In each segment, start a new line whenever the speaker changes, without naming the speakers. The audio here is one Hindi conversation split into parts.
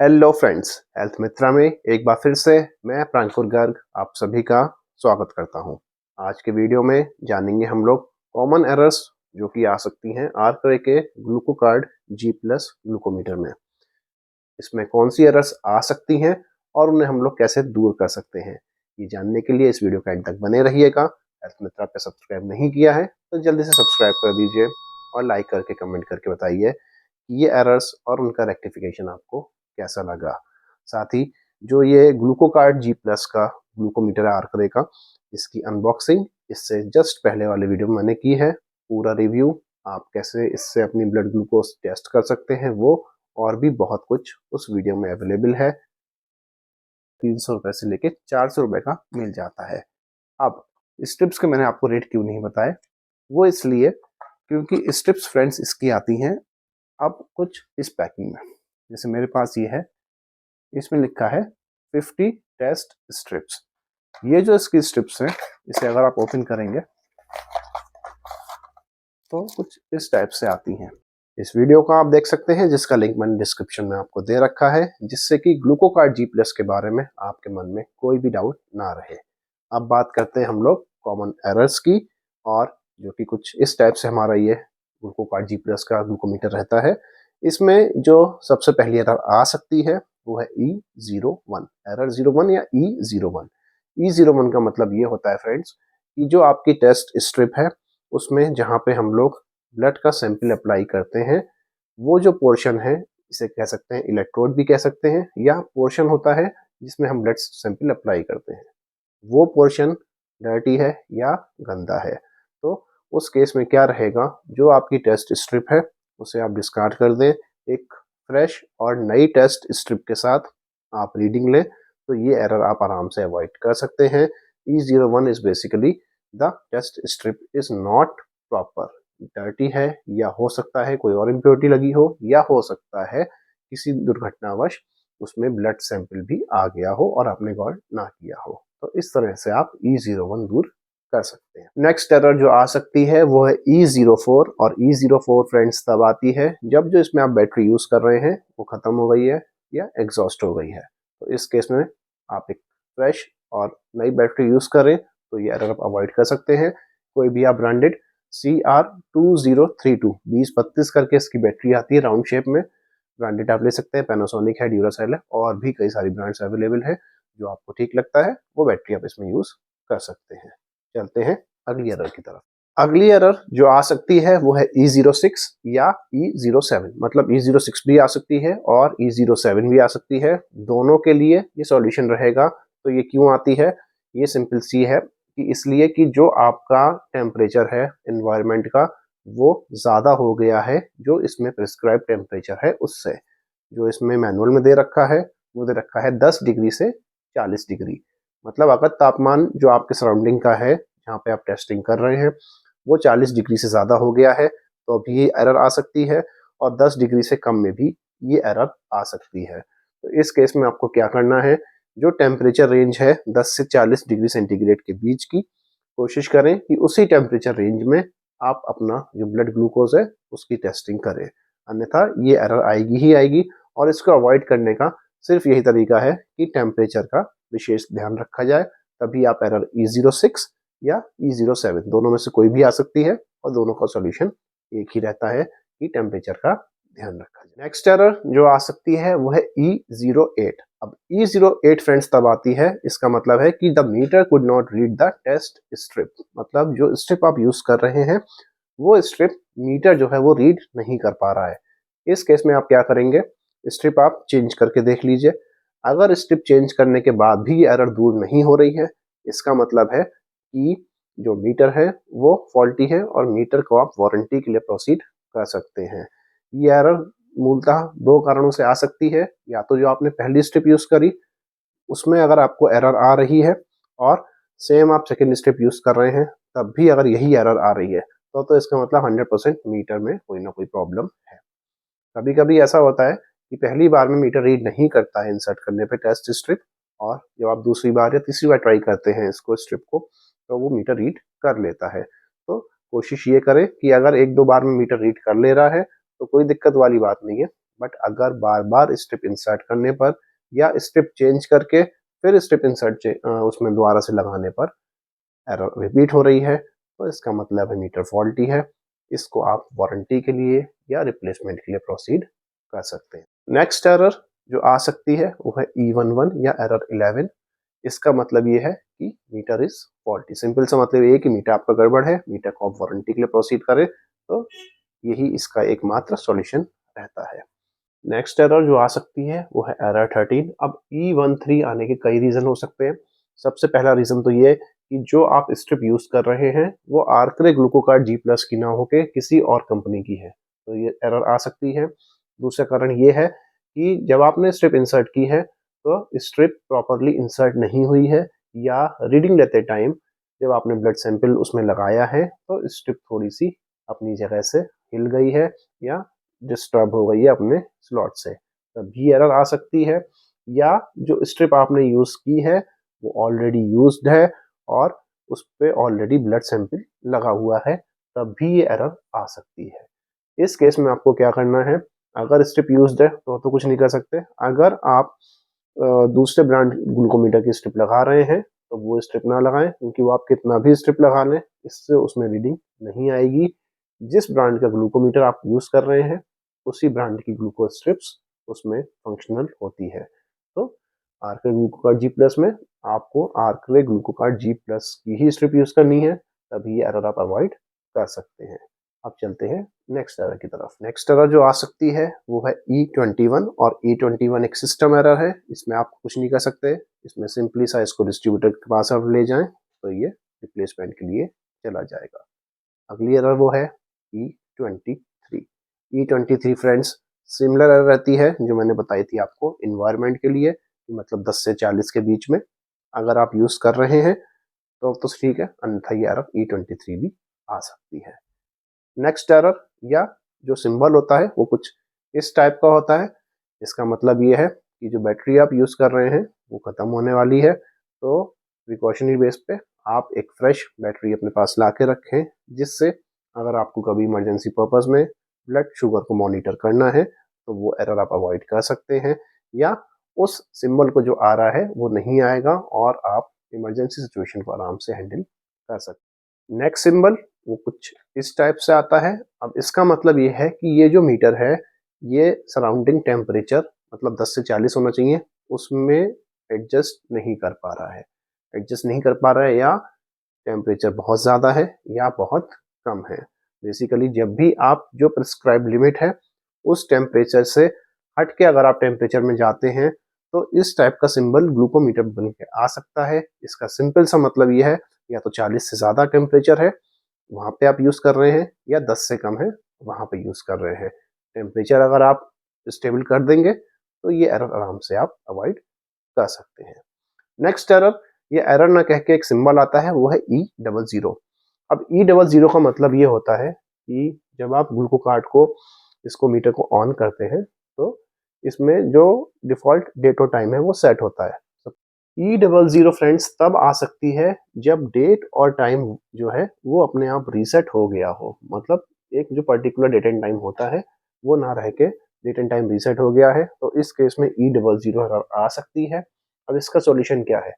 हेलो फ्रेंड्स, हेल्थ मित्रा में एक बार फिर से मैं प्रांकुर गर्ग आप सभी का स्वागत करता हूं। आज के वीडियो में जानेंगे हम लोग कॉमन एरर्स जो कि आ सकती हैं आर्करे के ग्लूकोकार्ड जी प्लस ग्लूकोमीटर में। इसमें कौन सी एरर्स आ सकती हैं और उन्हें हम लोग कैसे दूर कर सकते हैं, ये जानने के लिए इस वीडियो का एंड तक बने रहिएगा। हेल्थ मित्रा पे सब्सक्राइब नहीं किया है तो जल्दी से सब्सक्राइब कर दीजिए और लाइक करके कमेंट करके बताइए कि ये एरर्स और उनका रेक्टिफिकेशन आपको कैसा लगा। साथ ही जो ये ग्लूकोकार्ड जी प्लस का ग्लूकोमीटर है आर्करे का, इसकी अनबॉक्सिंग इससे जस्ट पहले वाले वीडियो में मैंने की है। पूरा रिव्यू, आप कैसे इससे अपनी ब्लड ग्लूकोज टेस्ट कर सकते हैं वो और भी बहुत कुछ उस वीडियो में अवेलेबल है। 300 रुपये से लेके 400 रुपये का मिल जाता है। अब स्ट्रिप्स के मैंने आपको रेट क्यों नहीं बताए, वो इसलिए क्योंकि स्ट्रिप्स फ्रेंड्स इसकी आती हैं अब कुछ इस पैकिंग में। जैसे मेरे पास ये है, इसमें लिखा है 50 टेस्ट स्ट्रिप्स। ये जो इसकी स्ट्रिप्स हैं, इसे अगर आप ओपन करेंगे तो कुछ इस टाइप से आती हैं। इस वीडियो को आप देख सकते हैं जिसका लिंक मैंने डिस्क्रिप्शन में आपको दे रखा है, जिससे कि ग्लूकोकार्ड जी प्लस के बारे में आपके मन में कोई भी डाउट ना रहे। अब बात करते हैं हम लोग कॉमन एरर्स की, और जो कि कुछ इस टाइप से हमारा ये ग्लूकोकार्ड जी प्लस का ग्लूकोमीटर रहता है। इसमें जो सबसे पहली एरर आ सकती है वो है E01, एरर 01 या E01। E01 का मतलब ये होता है फ्रेंड्स कि जो आपकी टेस्ट स्ट्रिप है उसमें जहाँ पे हम लोग ब्लड का सैंपल अप्लाई करते हैं, वो जो पोर्शन है इसे कह सकते हैं इलेक्ट्रोड भी कह सकते हैं, या पोर्शन होता है जिसमें हम ब्लड सैंपल अप्लाई करते हैं, वो पोर्शन डर्टी है या गंदा है। तो उस केस में क्या रहेगा, जो आपकी टेस्ट स्ट्रिप है उसे आप डिस्कार्ड कर दें, एक फ्रेश और नई टेस्ट स्ट्रिप के साथ आप रीडिंग लें, तो ये एरर आप आराम से अवॉइड कर सकते हैं। E01 is basically the test strip is not proper, dirty है, या हो सकता है कोई और इम्प्योरिटी लगी हो, या हो सकता है किसी दुर्घटनावश उसमें ब्लड सैंपल भी आ गया हो और आपने गौर ना किया हो। तो इस तरह से आप E01 दूर कर सकते हैं। नेक्स्ट एरर जो आ सकती है वो है E04, और E04 फ्रेंड्स तब आती है जब जो इसमें आप बैटरी यूज कर रहे हैं वो खत्म हो गई है या एग्जॉस्ट हो गई है। तो इस केस में आप एक फ्रेश और नई बैटरी यूज करें तो ये एरर आप अवॉइड कर सकते हैं। कोई भी आप ब्रांडेड CR2032 2032 करके इसकी बैटरी आती है राउंड शेप में, ब्रांडेड आप ले सकते हैं, पैनासोनिक है, ड्यूरासेल है, और भी कई सारी ब्रांड्स अवेलेबल है। जो आपको ठीक लगता है वो बैटरी आप इसमें यूज कर सकते हैं। चलते हैं अगली एरर की तरफ। अगली एरर जो आ सकती है वो है E06 या E07, मतलब E06 भी आ सकती है और E07 भी आ सकती है। दोनों के लिए ये सॉल्यूशन रहेगा। तो ये क्यों आती है, ये सिंपल सी है कि इसलिए कि जो आपका टेम्परेचर है एनवायरनमेंट का वो ज़्यादा हो गया है जो इसमें प्रिस्क्राइब टेम्परेचर है उससे। जो इसमें मैनुअल में दे रखा है वो दे रखा है 10 डिग्री से 40 डिग्री। मतलब अगर तापमान जो आपके सराउंडिंग का है जहाँ पे आप टेस्टिंग कर रहे हैं वो 40 डिग्री से ज़्यादा हो गया है तो अभी ये एरर आ सकती है, और 10 डिग्री से कम में भी ये एरर आ सकती है। तो इस केस में आपको क्या करना है, जो टेम्परेचर रेंज है 10 से 40 डिग्री सेंटीग्रेड के बीच की, कोशिश करें कि उसी टेम्परेचर रेंज में आप अपना जो ब्लड ग्लूकोज है उसकी टेस्टिंग करें, अन्यथा ये एरर आएगी ही आएगी। और इसको अवॉइड करने का सिर्फ यही तरीका है कि टेम्परेचर का विशेष ध्यान रखा जाए, तभी आप एरर E06 या E07 दोनों में से कोई भी आ सकती है, और दोनों का सॉल्यूशन एक ही रहता है कि टेम्परेचर का ध्यान रखा जाए। नेक्स्ट एरर जो आ सकती है वो है E08। अब E08 फ्रेंड्स तब आती है, इसका मतलब है कि the meter could not read the test strip, मतलब जो स्ट्रिप आप यूज कर रहे हैं वो स्ट्रिप मीटर जो है वो रीड नहीं कर पा रहा है। इस केस में आप क्या करेंगे, स्ट्रिप आप चेंज करके देख लीजिए। अगर स्ट्रिप चेंज करने के बाद भी ये एरर दूर नहीं हो रही है, इसका मतलब है कि जो मीटर है वो फॉल्टी है और मीटर को आप वारंटी के लिए प्रोसीड कर सकते हैं। ये एरर मूलतः दो कारणों से आ सकती है, या तो जो आपने पहली स्ट्रिप यूज करी उसमें अगर आपको एरर आ रही है, और सेम आप सेकेंड स्ट्रिप यूज कर रहे हैं तब भी अगर यही एरर आ रही है तो इसका मतलब 100% मीटर में कोई ना कोई प्रॉब्लम है। कभी कभी ऐसा होता है कि पहली बार में मीटर रीड नहीं करता है इंसर्ट करने पे टेस्ट स्ट्रिप, और जब आप दूसरी बार या तीसरी बार ट्राई करते हैं इसको स्ट्रिप को तो वो मीटर रीड कर लेता है। तो कोशिश ये करें कि अगर एक दो बार में मीटर रीड कर ले रहा है तो कोई दिक्कत वाली बात नहीं है, बट अगर बार बार स्ट्रिप इंसर्ट करने पर या स्ट्रिप चेंज करके फिर स्ट्रिप इंसर्ट उसमें दोबारा से लगाने पर एरर रिपीट हो रही है, तो इसका मतलब है मीटर फॉल्टी है। इसको आप वारंटी के लिए या रिप्लेसमेंट के लिए प्रोसीड कर सकते हैं। नेक्स्ट एरर जो आ सकती है वो है E11 या एरर 11। इसका मतलब ये है कि मीटर इज फॉल्टी। सिंपल सा मतलब ये है कि मीटर आपका गड़बड़ है, मीटर को आप वारंटी के लिए प्रोसीड करें, तो यही इसका एकमात्र सॉल्यूशन रहता है। नेक्स्ट एरर जो आ सकती है वो है एरर 13। अब E13 आने के कई रीजन हो सकते हैं। सबसे पहला रीजन तो ये कि जो आप स्ट्रिप यूज कर रहे हैं वो आर्करे ग्लूकोकार्ड G+ की ना होके किसी और कंपनी की है, तो ये एरर आ सकती है। दूसरा कारण ये है कि जब आपने स्ट्रिप इंसर्ट की है तो स्ट्रिप प्रॉपरली इंसर्ट नहीं हुई है, या रीडिंग लेते टाइम जब आपने ब्लड सैंपल उसमें लगाया है तो स्ट्रिप थोड़ी सी अपनी जगह से हिल गई है या डिस्टर्ब हो गई है अपने स्लॉट से, तब भी एरर आ सकती है। या जो स्ट्रिप आपने यूज की है वो ऑलरेडी यूज्ड है और उस पर ऑलरेडी ब्लड सैंपल लगा हुआ है, तब भी ये एरर आ सकती है। इस केस में आपको क्या करना है, अगर स्ट्रिप यूज्ड है तो कुछ नहीं कर सकते। अगर आप दूसरे ब्रांड ग्लूकोमीटर की स्ट्रिप लगा रहे हैं तो वो स्ट्रिप ना लगाएं, क्योंकि वो आप कितना भी स्ट्रिप लगा लें इससे उसमें रीडिंग नहीं आएगी। जिस ब्रांड का ग्लूकोमीटर आप यूज कर रहे हैं उसी ब्रांड की ग्लूकोज स्ट्रिप्स उसमें फंक्शनल होती है। तो आर्करे ग्लूकोकार्ड G+ में आपको आर्करे ग्लूकोकार्ड G+ की ही स्ट्रिप यूज करनी है, तभी ये एरर आप अवॉइड कर सकते हैं। अब चलते हैं नेक्स्ट एरर की तरफ। नेक्स्ट एरर जो आ सकती है वो है E21, और E21 एक सिस्टम एरर है। इसमें आप कुछ नहीं कर सकते, इसमें सिंपली सा इसको डिस्ट्रीब्यूटर के पास आप ले जाएं तो ये रिप्लेसमेंट के लिए चला जाएगा। अगली एरर वो है E23। E23 friends similar error रहती है जो मैंने बताई थी आपको इन्वायरमेंट के लिए, मतलब 10 से 40 के बीच में अगर आप यूज कर रहे हैं तो ठीक है, अन्यथा ये एरर E23 भी आ सकती है। नेक्स्ट एरर या जो सिंबल होता है वो कुछ इस टाइप का होता है। इसका मतलब ये है कि जो बैटरी आप यूज कर रहे हैं वो खत्म होने वाली है, तो प्रिकॉशनरी बेस पे आप एक फ्रेश बैटरी अपने पास ला के रखें, जिससे अगर आपको कभी इमरजेंसी पर्पज में ब्लड शुगर को मॉनिटर करना है तो वो एरर आप अवॉइड कर सकते हैं, या उस सिंबल को जो आ रहा है वो नहीं आएगा और आप इमरजेंसी सिचुएशन को आराम से हैंडल कर सकते हैं। नेक्स्ट सिंबल वो कुछ इस टाइप से आता है। अब इसका मतलब ये है कि ये जो मीटर है ये सराउंडिंग टेम्परेचर मतलब 10 से 40 होना चाहिए उसमें एडजस्ट नहीं कर पा रहा है, एडजस्ट नहीं कर पा रहा है, या टेम्परेचर बहुत ज़्यादा है या बहुत कम है। बेसिकली जब भी आप जो प्रिस्क्राइब लिमिट है उस टेम्परेचर से हट के अगर आप टेम्परेचर में जाते हैं तो इस टाइप का सिंबल ग्लूकोमीटर बन के आ सकता है। इसका सिंपल सा मतलब ये है या तो 40 से ज़्यादा टेम्परेचर है वहाँ पे आप यूज़ कर रहे हैं, या 10 से कम है वहाँ पे यूज़ कर रहे हैं। टेम्परेचर अगर आप स्टेबल कर देंगे तो ये एरर आराम से आप अवॉइड कर सकते हैं। नेक्स्ट एरर, ये एरर ना कह के एक सिंबल आता है वो है E00। अब E00 का मतलब ये होता है कि जब आप ग्लूकोकार्ड को इसको मीटर को ऑन करते हैं तो इसमें जो डिफ़ॉल्ट डेट और टाइम है वो सेट होता है। E00 फ्रेंड्स तब आ सकती है जब डेट और टाइम जो है वो अपने आप रीसेट हो गया हो, मतलब एक जो पर्टिकुलर डेट एंड टाइम होता है वो ना रह के डेट एंड टाइम रीसेट हो गया है, तो इस केस में E00 आ सकती है। अब इसका सॉल्यूशन क्या है?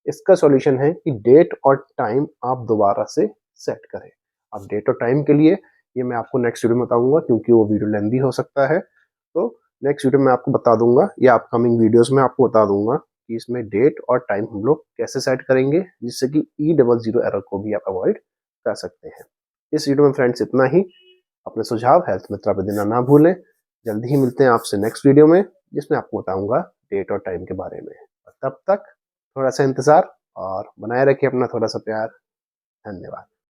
इसका सॉल्यूशन है कि डेट और टाइम आप दोबारा से सेट करें। अब डेट और टाइम के लिए ये मैं आपको नेक्स्ट वीडियो में बताऊंगा क्योंकि वो वीडियो लेंदी हो सकता है, तो नेक्स्ट वीडियो में आपको बता दूंगा या अपकमिंग वीडियोस में आपको बता दूंगा कि इसमें डेट और टाइम हम लोग कैसे सेट करेंगे जिससे कि E00 एरर को भी आप अवॉइड कर सकते हैं। इस वीडियो में फ्रेंड्स इतना ही। अपने सुझाव हेल्थ मित्रा पे देना ना भूलें। जल्दी ही मिलते हैं आपसे नेक्स्ट वीडियो में जिसमें आपको बताऊंगा डेट और टाइम के बारे में। और तब तक थोड़ा सा इंतज़ार और बनाए रखिए अपना थोड़ा सा प्यार। धन्यवाद।